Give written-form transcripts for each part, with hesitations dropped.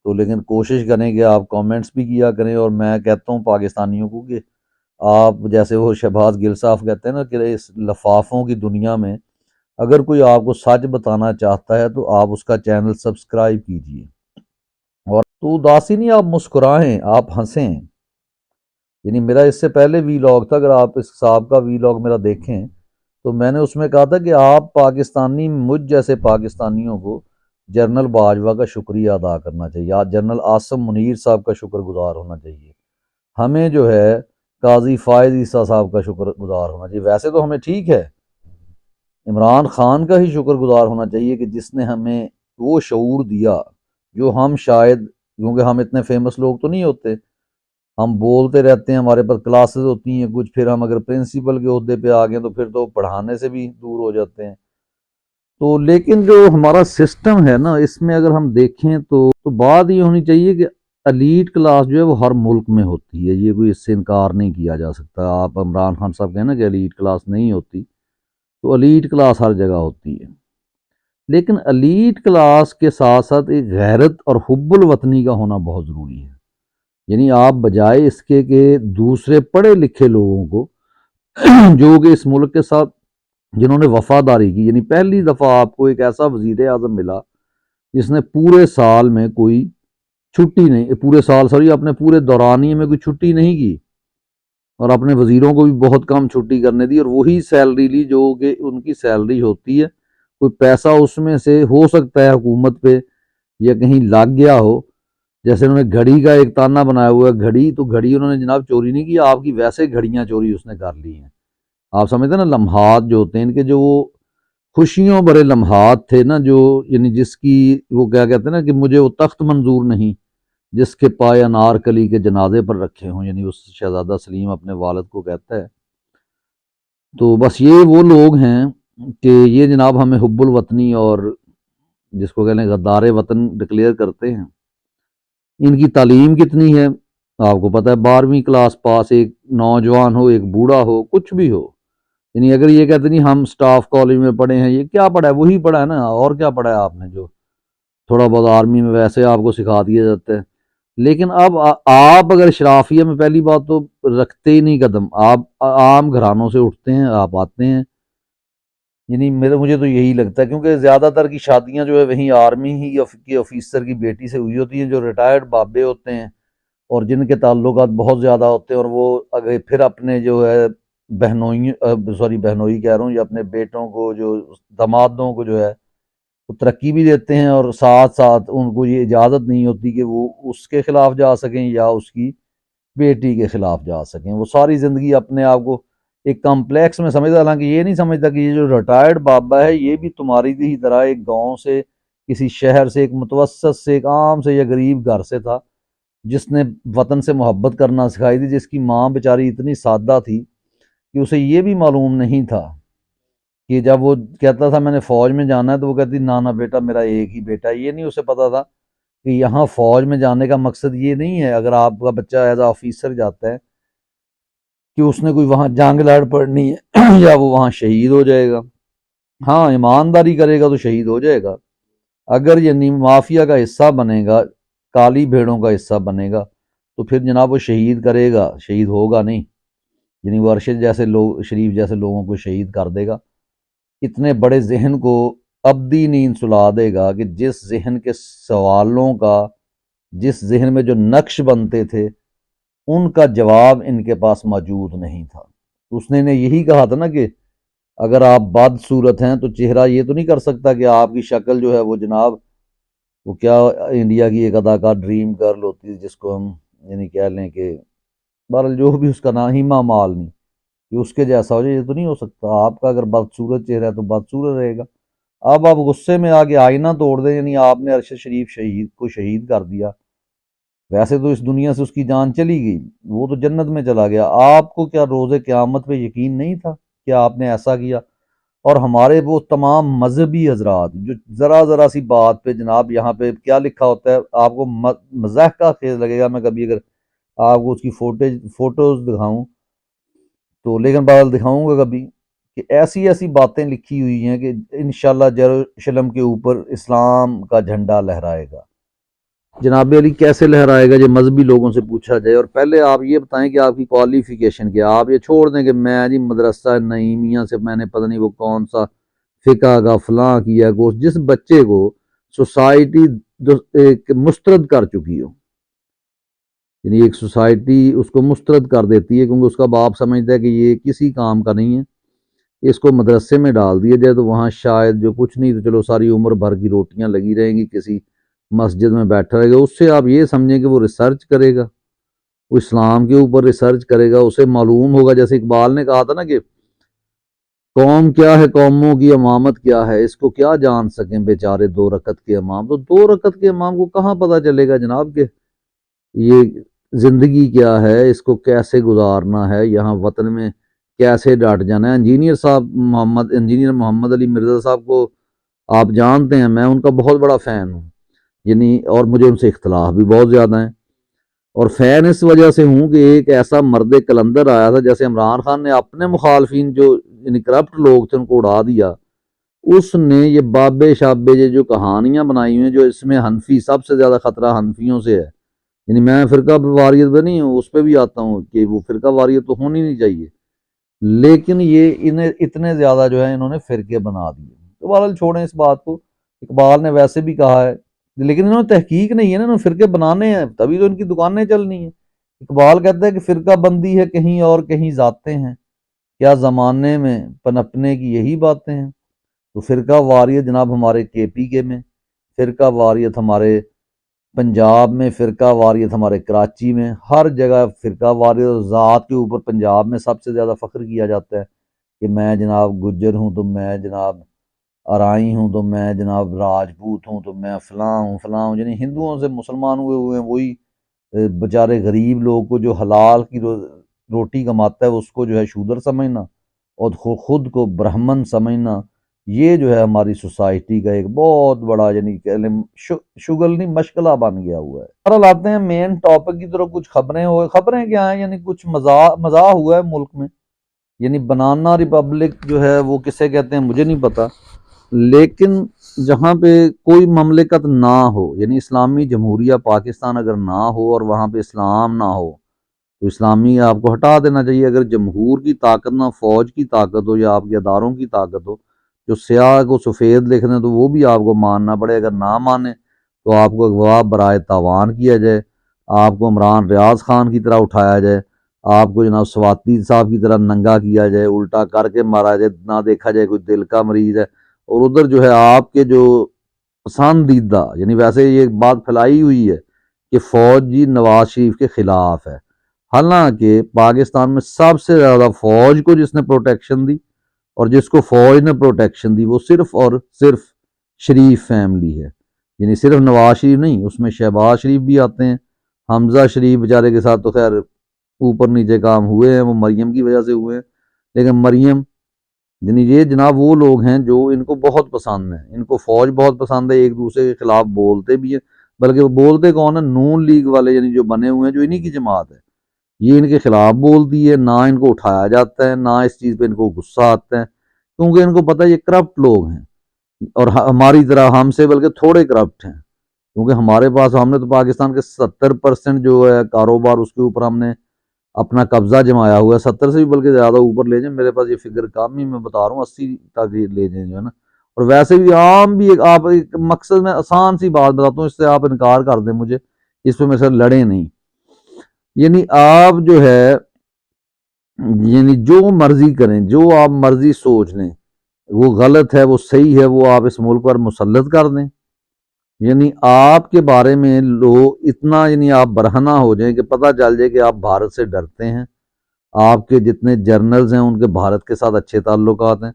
تو لیکن کوشش کریں کہ آپ کامنٹس بھی کیا کریں، اور میں کہتا ہوں پاکستانیوں کو کہ آپ جیسے وہ شہباز گل صاحب کہتے ہیں نا کہ اس لفافوں کی دنیا میں اگر کوئی آپ کو سچ بتانا چاہتا ہے تو آپ اس کا چینل سبسکرائب کیجئے، اور تو اداسی نہیں، آپ مسکرائیں، آپ ہنسیں۔ یعنی میرا اس سے پہلے وی لاگ تھا، اگر آپ اس صاحب کا وی لاگ میرا دیکھیں تو میں نے اس میں کہا تھا کہ آپ پاکستانی، مجھ جیسے پاکستانیوں کو جنرل باجوہ کا شکریہ ادا کرنا چاہیے، یا جنرل عاصم منیر صاحب کا شکر گزار ہونا چاہیے، ہمیں جو ہے قاضی فائز عیسیٰ صاحب کا شکر گزار ہونا چاہیے۔ ویسے تو ہمیں ٹھیک ہے، عمران خان کا ہی شکر گزار ہونا چاہیے کہ جس نے ہمیں وہ شعور دیا جو ہم شاید، کیونکہ ہم اتنے فیمس لوگ تو نہیں ہوتے، ہم بولتے رہتے ہیں، ہمارے پاس کلاسز ہوتی ہیں کچھ، پھر ہم اگر پرنسپل کے عہدے پہ آ گئے تو پھر تو پڑھانے سے بھی دور ہو جاتے ہیں۔ تو لیکن جو ہمارا سسٹم ہے نا، اس میں اگر ہم دیکھیں تو بات یہ ہونی چاہیے کہ ایلیٹ کلاس جو ہے وہ ہر ملک میں ہوتی ہے، یہ کوئی اس سے انکار نہیں کیا جا سکتا۔ آپ عمران خان صاحب کہیں نا کہ ایلیٹ کلاس نہیں ہوتی، تو ایلیٹ کلاس ہر جگہ ہوتی ہے، لیکن ایلیٹ کلاس کے ساتھ ساتھ ایک غیرت اور حب الوطنی کا ہونا بہت ضروری ہے۔ یعنی آپ بجائے اس کے کہ دوسرے پڑھے لکھے لوگوں کو جو کہ اس ملک کے ساتھ جنہوں نے وفاداری کی، یعنی پہلی دفعہ آپ کو ایک ایسا وزیر اعظم ملا جس نے پورے سال میں کوئی چھٹی نہیں، پورے سال سوری اپنے پورے دورانیے میں کوئی چھٹی نہیں کی، اور اپنے وزیروں کو بھی بہت کم چھٹی کرنے دی، اور وہی سیلری لی جو کہ ان کی سیلری ہوتی ہے۔ کوئی پیسہ اس میں سے ہو سکتا ہے حکومت پہ یا کہیں لگ گیا ہو، جیسے انہوں نے گھڑی کا ایک تانا بنایا ہوا ہے، گھڑی تو گھڑی انہوں نے جناب چوری نہیں کی، آپ کی ویسے گھڑیاں چوری اس نے کر لی ہیں۔ آپ سمجھتے ہیں نا، لمحات جو ہوتے ہیں ان کے، جو وہ خوشیوں بھرے لمحات تھے نا، جو یعنی جس کی وہ کیا کہتے ہیں نا کہ مجھے وہ تخت منظور نہیں جس کے پائے انارکلی کے جنازے پر رکھے ہوں، یعنی اس شہزادہ سلیم اپنے والد کو کہتا ہے۔ تو بس یہ وہ لوگ ہیں کہ یہ جناب ہمیں حب الوطنی اور جس کو کہتے ہیں غدار وطن ڈکلیئر کرتے ہیں۔ ان کی تعلیم کتنی ہے آپ کو پتہ ہے، 12ویں کلاس پاس، ایک نوجوان ہو، ایک بوڑھا ہو، کچھ بھی ہو، یعنی اگر یہ کہتے نہیں ہم سٹاف کالج میں پڑھے ہیں، یہ کیا پڑھا ہے؟ وہی پڑھا ہے نا، اور کیا پڑھا ہے آپ نے؟ جو تھوڑا بہت آرمی میں ویسے آپ کو سکھا دیا جاتا ہے، لیکن اب آپ اگر شرافیہ میں پہلی بات تو رکھتے ہی نہیں قدم، آپ عام گھرانوں سے اٹھتے ہیں، آپ آتے ہیں، یعنی مجھے تو یہی لگتا ہے، کیونکہ زیادہ تر کی شادیاں جو ہے وہیں آرمی ہی کے آفیسر کی بیٹی سے ہوئی ہوتی ہیں، جو ریٹائرڈ بابے ہوتے ہیں اور جن کے تعلقات بہت زیادہ ہوتے ہیں، اور وہ اگر پھر اپنے جو ہے بہنوئی کہہ رہا ہوں، یا اپنے بیٹوں کو، جو دامادوں کو جو ہے وہ ترقی بھی دیتے ہیں، اور ساتھ ساتھ ان کو یہ اجازت نہیں ہوتی کہ وہ اس کے خلاف جا سکیں یا اس کی بیٹی کے خلاف جا سکیں۔ وہ ساری زندگی اپنے آپ کو ایک کمپلیکس میں سمجھتا، حالانکہ یہ نہیں سمجھتا کہ یہ جو ریٹائرڈ بابا ہے یہ بھی تمہاری ہی طرح ایک گاؤں سے، کسی شہر سے، ایک متوسط سے، ایک عام سے یا غریب گھر سے تھا، جس نے وطن سے محبت کرنا سکھائی تھی، جس کی ماں بیچاری اتنی سادہ تھی کہ اسے یہ بھی معلوم نہیں تھا کہ جب وہ کہتا تھا میں نے فوج میں جانا ہے تو وہ کہتی نانا بیٹا میرا ایک ہی بیٹا ہے۔ یہ نہیں اسے پتا تھا کہ یہاں فوج میں جانے کا مقصد یہ نہیں ہے، اگر آپ کا بچہ ایز اے آفیسر جاتا ہے، کہ اس نے کوئی وہاں جنگ لڑ پڑنی ہے یا وہ وہاں شہید ہو جائے گا۔ ہاں ایمانداری کرے گا تو شہید ہو جائے گا، اگر یعنی مافیا کا حصہ بنے گا، کالی بھیڑوں کا حصہ بنے گا، تو پھر جناب وہ شہید کرے گا، شہید ہوگا نہیں، یعنی وہ ارشد جیسے لوگ، شریف جیسے لوگوں کو شہید کر دے گا، اتنے بڑے ذہن کو ابدی نیند سلا دے گا کہ جس ذہن کے سوالوں کا، جس ذہن میں جو نقش بنتے تھے ان کا جواب ان کے پاس موجود نہیں تھا۔ اس نے یہی کہا تھا نا کہ اگر آپ بد صورت ہیں تو چہرہ یہ تو نہیں کر سکتا کہ آپ کی شکل جو ہے وہ جناب، وہ کیا انڈیا کی ایک اداکار ڈریم گرل ہوتی ہے جس کو ہم یعنی کہہ لیں کہ بہرحال جو بھی اس کا نام، ہیما مالنی، کہ اس کے جیسا ہو جائے، یہ تو نہیں ہو سکتا۔ آپ کا اگر بدصورت چہرہ ہے تو بدصورت رہے گا۔ اب آپ غصے میں آ کے آئینہ توڑ دیں، یعنی آپ نے ارشد شریف شہید کو شہید کر دیا، ویسے تو اس دنیا سے اس کی جان چلی گئی، وہ تو جنت میں چلا گیا، آپ کو کیا روز قیامت پہ یقین نہیں تھا کہ آپ نے ایسا کیا؟ اور ہمارے وہ تمام مذہبی حضرات جو ذرا ذرا سی بات پہ جناب، یہاں پہ کیا لکھا ہوتا ہے آپ کو مزاح کا خیز لگے گا، میں کبھی اگر آپ کو اس کی فوٹوز دکھاؤں تو، لیکن بعد دکھاؤں گا کبھی، کہ ایسی ایسی باتیں لکھی ہوئی ہیں کہ انشاءاللہ یروشلم کے اوپر اسلام کا جھنڈا لہرائے گا۔ جناب علی کیسے لہرائے گا یہ مذہبی لوگوں سے پوچھا جائے، اور پہلے آپ یہ بتائیں کہ آپ کی کوالیفیکیشن کیا، آپ یہ چھوڑ دیں کہ میں جی مدرسہ نعیمیہ سے میں نے پتہ نہیں وہ کون سا فقہ کا فلاں کیا کورس، جس بچے کو سوسائٹی ایک مسترد کر چکی ہو، یعنی ایک سوسائٹی اس کو مسترد کر دیتی ہے کیونکہ اس کا باپ سمجھتا ہے کہ یہ کسی کام کا نہیں ہے، اس کو مدرسے میں ڈال دیا جائے تو وہاں شاید جو کچھ نہیں تو چلو ساری عمر بھر کی روٹیاں لگی رہیں گی، کسی مسجد میں بیٹھا رہے گا، اس سے آپ یہ سمجھیں کہ وہ ریسرچ کرے گا، وہ اسلام کے اوپر ریسرچ کرے گا، اسے معلوم ہوگا، جیسے اقبال نے کہا تھا نا کہ قوم کیا ہے قوموں کی امامت کیا ہے، اس کو کیا جان سکیں بیچارے دو رکعت کے امام، تو دو رکعت کے امام کو کہاں پتہ چلے گا جناب کہ یہ زندگی کیا ہے، اس کو کیسے گزارنا ہے، یہاں وطن میں کیسے ڈٹ جانا ہے۔ انجینئر محمد علی مرزا صاحب کو آپ جانتے ہیں، میں ان کا بہت بڑا فین ہوں، یعنی اور مجھے ان سے اختلاف بھی بہت زیادہ ہیں، اور فین اس وجہ سے ہوں کہ ایک ایسا مرد کلندر آیا تھا، جیسے عمران خان نے اپنے مخالفین جو یعنی کرپٹ لوگ تھے ان کو اڑا دیا، اس نے یہ بابے شابے یہ جو کہانیاں بنائی ہوئی ہیں، جو اس میں حنفی سب سے زیادہ خطرہ حنفیوں سے ہے، یعنی میں فرقہ واریت پہ نہیں ہوں، اس پہ بھی آتا ہوں کہ وہ فرقہ واریت تو ہونی نہیں چاہیے، لیکن یہ انہیں اتنے زیادہ جو ہے انہوں نے فرقے بنا دیے۔ تو بہرحال چھوڑیں اس بات کو، اقبال نے ویسے بھی کہا ہے، لیکن انہوں نے تحقیق نہیں ہے نا، انہوں نے فرقے بنانے ہیں تبھی تو ان کی دکانیں چلنی ہیں۔ اقبال کہتا ہے کہ فرقہ بندی ہے کہیں اور کہیں ذاتیں ہیں، کیا زمانے میں پنپنے کی یہی باتیں ہیں۔ تو فرقہ واریت جناب ہمارے کے پی کے میں، فرقہ واریت ہمارے پنجاب میں، فرقہ واریت ہمارے کراچی میں، ہر جگہ فرقہ واریت، اور ذات کے اوپر پنجاب میں سب سے زیادہ فخر کیا جاتا ہے کہ میں جناب گجر ہوں تو میں جناب ارائی ہوں تو میں جناب راجپوت ہوں تو میں فلاں ہوں، یعنی ہندوؤں سے مسلمان ہوئے ہیں وہی بیچارے غریب لوگ کو جو حلال کی روٹی کماتا ہے اس کو جو ہے شودر سمجھنا اور خود کو برہمن سمجھنا، یہ جو ہے ہماری سوسائٹی کا ایک بہت بڑا یعنی شگل نہیں مشغلہ بن گیا ہوا ہے۔ اور آتے ہیں مین ٹاپک کی طرف، کچھ خبریں کیا ہیں، یعنی کچھ مزاح ہوا ہے ملک میں، یعنی بنانا ریپبلک جو ہے وہ کسے کہتے ہیں مجھے نہیں پتا، لیکن جہاں پہ کوئی مملکت نہ ہو، یعنی اسلامی جمہوریہ پاکستان اگر نہ ہو اور وہاں پہ اسلام نہ ہو تو اسلامی آپ کو ہٹا دینا چاہیے۔ اگر جمہور کی طاقت نہ فوج کی طاقت ہو یا آپ کے اداروں کی طاقت ہو، جو سیاہ کو سفید لکھ دیں تو وہ بھی آپ کو ماننا پڑے، اگر نہ مانے تو آپ کو اغوا برائے تاوان کیا جائے، آپ کو عمران ریاض خان کی طرح اٹھایا جائے، آپ کو جناب سواتی صاحب کی طرح ننگا کیا جائے، الٹا کر کے مارا جائے، نہ دیکھا جائے کوئی دل کا مریض ہے، اور ادھر جو ہے آپ کے جو پسندیدہ، یعنی ویسے یہ بات پھیلائی ہوئی ہے کہ فوج جی نواز شریف کے خلاف ہے، حالانکہ پاکستان میں سب سے زیادہ فوج کو جس نے پروٹیکشن دی اور جس کو فوج نے پروٹیکشن دی وہ صرف اور صرف شریف فیملی ہے، یعنی صرف نواز شریف نہیں، اس میں شہباز شریف بھی آتے ہیں، حمزہ شریف بیچارے کے ساتھ تو خیر اوپر نیچے کام ہوئے ہیں، وہ مریم کی وجہ سے ہوئے ہیں، لیکن مریم یعنی یہ جناب وہ لوگ ہیں جو ان کو بہت پسند ہیں، ان کو فوج بہت پسند ہے، ایک دوسرے کے خلاف بولتے بھی ہیں، بلکہ وہ بولتے کون ہیں، نون لیگ والے یعنی جو بنے ہوئے ہیں جو انہی کی جماعت ہے، یہ ان کے خلاف بولتی ہے، نہ ان کو اٹھایا جاتا ہے، نہ اس چیز پہ ان کو غصہ آتا ہے، کیونکہ ان کو پتہ ہے یہ کرپٹ لوگ ہیں، اور ہماری طرح ہم سے بلکہ تھوڑے کرپٹ ہیں، کیونکہ ہمارے پاس ہم نے تو پاکستان کے 70% جو ہے کاروبار اس کے اوپر ہم نے اپنا قبضہ جمایا ہوا ہے، 70 سے بھی بلکہ زیادہ اوپر لے جائیں، میرے پاس یہ فگر کام ہی میں بتا رہا ہوں 80 تک لے جائیں جو ہے نا، اور ویسے بھی عام بھی آپ ایک مقصد میں آسان سی بات بتاتا ہوں، اس سے آپ انکار کر دیں مجھے، اس پہ میرے ساتھ لڑیں نہیں، یعنی آپ جو ہے یعنی جو مرضی کریں، جو آپ مرضی سوچ لیں، وہ غلط ہے وہ صحیح ہے، وہ آپ اس ملک پر مسلط کر دیں، یعنی آپ کے بارے میں لوگ اتنا یعنی آپ برہنہ ہو جائیں کہ پتہ چل جائے کہ آپ بھارت سے ڈرتے ہیں، آپ کے جتنے جرنلز ہیں ان کے بھارت کے ساتھ اچھے تعلقات ہیں،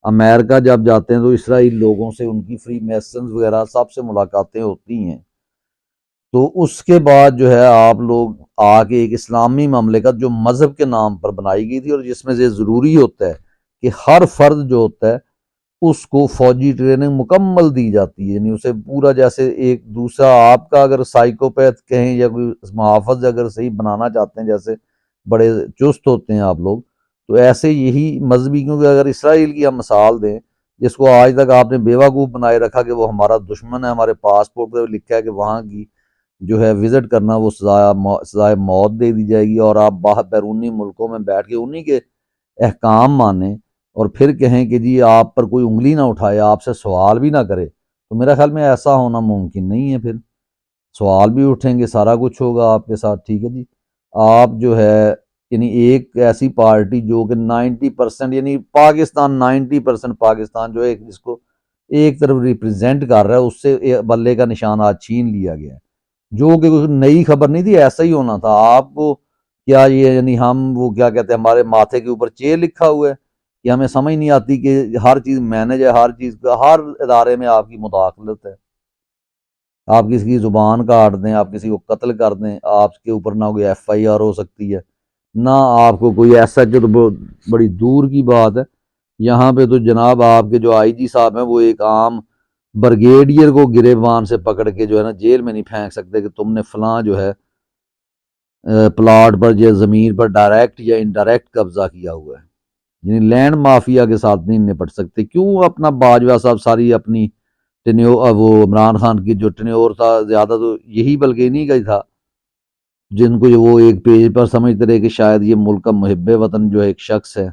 امریکہ جب جاتے ہیں تو اسرائیل لوگوں سے ان کی فری میسنز وغیرہ سب سے ملاقاتیں ہوتی ہیں، تو اس کے بعد جو ہے آپ لوگ آ کے ایک اسلامی مملکت جو مذہب کے نام پر بنائی گئی تھی اور جس میں سے ضروری ہوتا ہے کہ ہر فرد جو ہوتا ہے اس کو فوجی ٹریننگ مکمل دی جاتی ہے، یعنی اسے پورا جیسے ایک دوسرا آپ کا اگر سائیکوپیتھ کہیں یا کوئی محافظ اگر صحیح بنانا چاہتے ہیں، جیسے بڑے چست ہوتے ہیں آپ لوگ، تو ایسے یہی مذہبی، کیونکہ اگر اسرائیل کی ہم مثال دیں جس کو آج تک آپ نے بیوقوف بنائے رکھا کہ وہ ہمارا دشمن ہے، ہمارے پاسپورٹ پہ لکھا ہے کہ وہاں کی جو ہے وزٹ کرنا وہ سزائے موت دے دی جائے گی، اور آپ باہر بیرونی ملکوں میں بیٹھ کے انہی کے احکام مانیں اور پھر کہیں کہ جی آپ پر کوئی انگلی نہ اٹھائے، آپ سے سوال بھی نہ کرے، تو میرا خیال میں ایسا ہونا ممکن نہیں ہے۔ پھر سوال بھی اٹھیں گے، سارا کچھ ہوگا آپ کے ساتھ، ٹھیک ہے جی۔ آپ جو ہے یعنی ایک ایسی پارٹی جو کہ 90% یعنی پاکستان 90% پاکستان جو ہے جس کو ایک طرف ریپرزینٹ کر رہا ہے، اس سے بلے کا نشان آج چھین لیا گیا ہے، جو کہ کوئی نئی خبر نہیں تھی، ایسا ہی ہونا تھا۔ آپ کو کیا یہ یعنی ہم وہ کیا کہتے ہیں، ہمارے ماتھے کے اوپر چیر لکھا ہوا ہے کہ ہمیں سمجھ نہیں آتی کہ ہر چیز مینج ہے، ہر چیز کا ہر ادارے میں آپ کی مداخلت ہے، آپ کسی کی زبان کاٹ دیں، آپ کسی کو قتل کر دیں، آپ کے اوپر نہ کوئی ایف آئی آر ہو سکتی ہے، نہ آپ کو کوئی ایسا، جو تو بڑی دور کی بات ہے۔ یہاں پہ تو جناب آپ کے جو آئی جی صاحب ہیں وہ ایک عام برگیڈیئر کو گریبان سے پکڑ کے جو ہے نا جیل میں نہیں پھینک سکتے کہ تم نے فلاں جو ہے پلاٹ پر یا زمین پر ڈائریکٹ یا انڈائریکٹ قبضہ کیا ہوا ہے۔ یعنی لینڈ مافیا کے ساتھ نہیں نپٹ سکتے۔ کیوں اپنا باجوہ صاحب ساری اپنی ٹینیور، وہ عمران خان کی جو ٹینیور تھا زیادہ تو یہی بلکہ انہی کا ہی تھا، جن کو وہ ایک پیج پر سمجھتے رہے کہ شاید یہ ملک کا محب وطن جو ہے ایک شخص ہے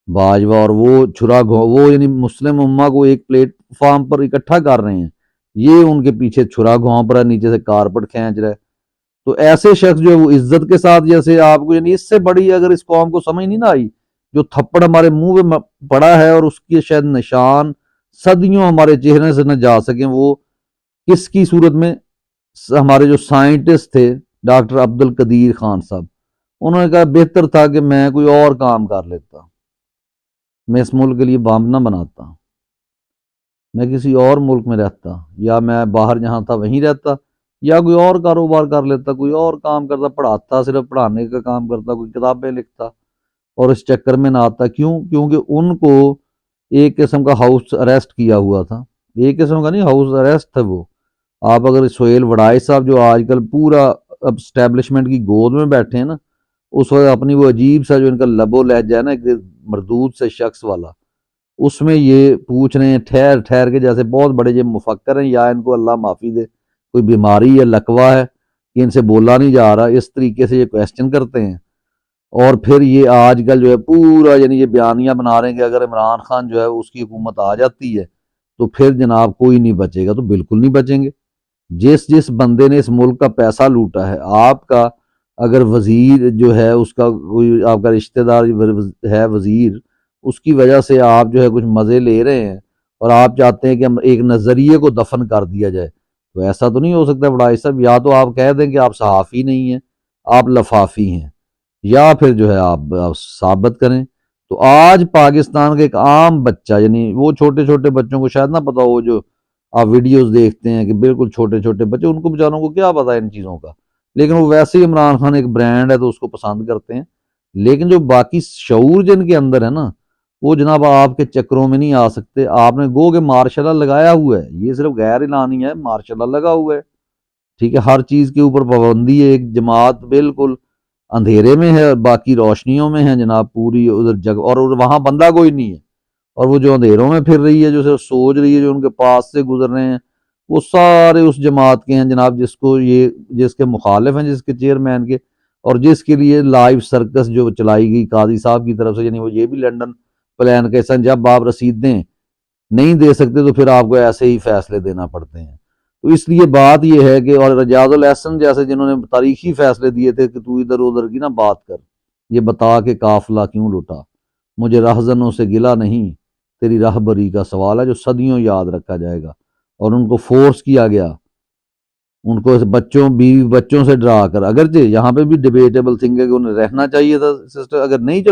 باجوہ، اور وہ وہ یعنی مسلم امہ کو ایک پلیٹ فارم پر اکٹھا کر رہے ہیں، یہ ان کے پیچھے چھرا گھونپ رہا ہے، نیچے سے کارپٹ کھینچ رہا ہے۔ تو ایسے شخص جو ہے وہ عزت کے ساتھ، جیسے آپ کو یعنی اس سے بڑی اگر اس قوم کو سمجھ نہیں نہ آئی، جو تھپڑ ہمارے منہ پہ پڑا ہے اور اس کے شاید نشان صدیوں ہمارے چہرے سے نہ جا سکیں، وہ کس کی صورت میں؟ ہمارے جو سائنٹسٹ تھے ڈاکٹر عبد القدیر خان صاحب، انہوں نے کہا بہتر تھا کہ میں کوئی اور کام کر لیتا، میں اس ملک کے لیے بام نہ بناتا، میں کسی اور ملک میں رہتا، یا میں باہر جہاں تھا وہیں رہتا، یا کوئی اور کاروبار کر لیتا، کوئی اور کام کرتا، پڑھاتا، صرف پڑھانے کا کام کرتا، کوئی کتابیں لکھتا، اور اس چکر میں نہ آتا۔ کیونکہ ان کو ایک قسم کا ہاؤس اریسٹ کیا ہوا تھا، ایک قسم کا نہیں، ہاؤس اریسٹ تھا وہ۔ آپ اگر سہیل وڑائے صاحب جو آج کل پورا اب اسٹیبلشمنٹ کی گود میں بیٹھے ہیں نا، اس وقت اپنی وہ عجیب سا جو ان کا لب و لہجہ ہے نا ایک مردود سے شخص والا، اس میں یہ پوچھ رہے ہیں ٹھہر ٹھہر کے جیسے بہت بڑے یہ مفکر ہیں، یا ان کو اللہ معافی دے کوئی بیماری یا لقوہ ہے کہ ان سے بولا نہیں جا رہا، اس طریقے سے یہ کویسچن کرتے ہیں۔ اور پھر یہ آج کل جو ہے پورا یعنی یہ بیانیہ بنا رہے ہیں کہ اگر عمران خان جو ہے اس کی حکومت آ جاتی ہے تو پھر جناب کوئی نہیں بچے گا، تو بالکل نہیں بچیں گے۔ جس بندے نے اس ملک کا پیسہ لوٹا ہے، آپ کا اگر وزیر جو ہے اس کا کوئی آپ کا رشتہ دار ہے وزیر، اس کی وجہ سے آپ جو ہے کچھ مزے لے رہے ہیں اور آپ چاہتے ہیں کہ ہم ایک نظریے کو دفن کر دیا جائے، تو ایسا تو نہیں ہو سکتا بڑائی صاحب۔ یا تو آپ کہہ دیں کہ آپ صحافی نہیں ہیں، آپ لفافی ہیں، یا پھر جو ہے آپ ثابت کریں۔ تو آج پاکستان کا ایک عام بچہ، یعنی وہ چھوٹے چھوٹے بچوں کو شاید نہ پتا ہو، جو آپ ویڈیوز دیکھتے ہیں کہ بالکل چھوٹے چھوٹے بچے، ان کو بیچاروں کو کیا پتا ہے ان چیزوں کا، لیکن وہ ویسے ہی عمران خان ایک برانڈ ہے تو اس کو پسند کرتے ہیں۔ لیکن جو باقی شعور جن کے اندر ہے نا، وہ جناب آپ کے چکروں میں نہیں آ سکتے۔ آپ نے گو کہ مارشل لا لگایا ہوا ہے، یہ صرف غیر اعلانی ہے، مارشل لا لگا ہوا ہے، ٹھیک ہے، ہر چیز کے اوپر پابندی ہے۔ ایک جماعت بالکل اندھیرے میں ہے، باقی روشنیوں میں ہے جناب، پوری ادھر جگہ، اور وہاں بندہ کوئی نہیں ہے، اور وہ جو اندھیروں میں پھر رہی ہے، جو صرف سوچ رہی ہے، جو ان کے پاس سے گزر رہے ہیں، وہ سارے اس جماعت کے ہیں جناب، جس کے مخالف ہیں، جس کے چیئرمین کے، اور جس کے لیے لائیو سرکس جو چلائی گئی قاضی صاحب کی طرف سے، یعنی وہ یہ بھی لنڈن پلان کے سن، جب آپ رسیدیں نہیں دے سکتے تو پھر آپ کو ایسے ہی فیصلے دینا پڑتے ہیں۔ تو اس لیے بات یہ ہے کہ، اور رجاض الاحسن جیسے جنہوں نے تاریخی فیصلے دیے تھے کہ تو ادھر ادھر کی نہ بات کر، یہ بتا کہ قافلہ کیوں لوٹا، مجھے رہزنوں سے گلہ نہیں، تیری راہبری کا سوال ہے جو صدیوں یاد رکھا جائے گا۔ اور ان کو فورس کیا گیا، ان کو بچوں بیوی بچوں سے ڈرا کر، اگرچہ یہاں پہ بھی ڈیبیٹیبل تھنگ ہے کہ انہیں رہنا چاہیے تھا سسٹر، اگر نہیں چلو